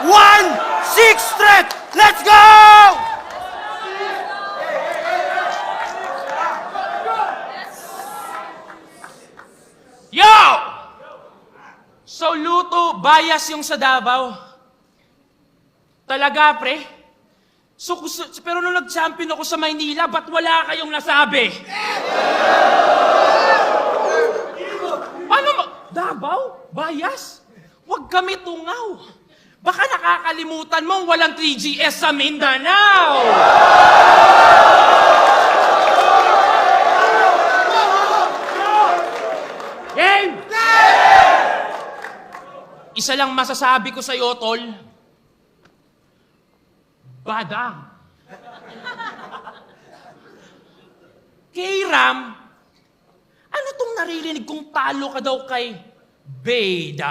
1-6 threat! Let's go! Yo! So, luto, bias yung sa Davao. Talaga, pre? Pero nung nag-champion ako sa Maynila, ba't wala kayong nasabi? Ano Davao? Bias? Huwag kami tungaw. Baka nakakalimutan mo walang 3GS sa Mindanao. Game! Isa lang masasabi ko sa'yo, tol. Badang. Kay Ram, ano tong naririnig kong talo ka daw kay Beda?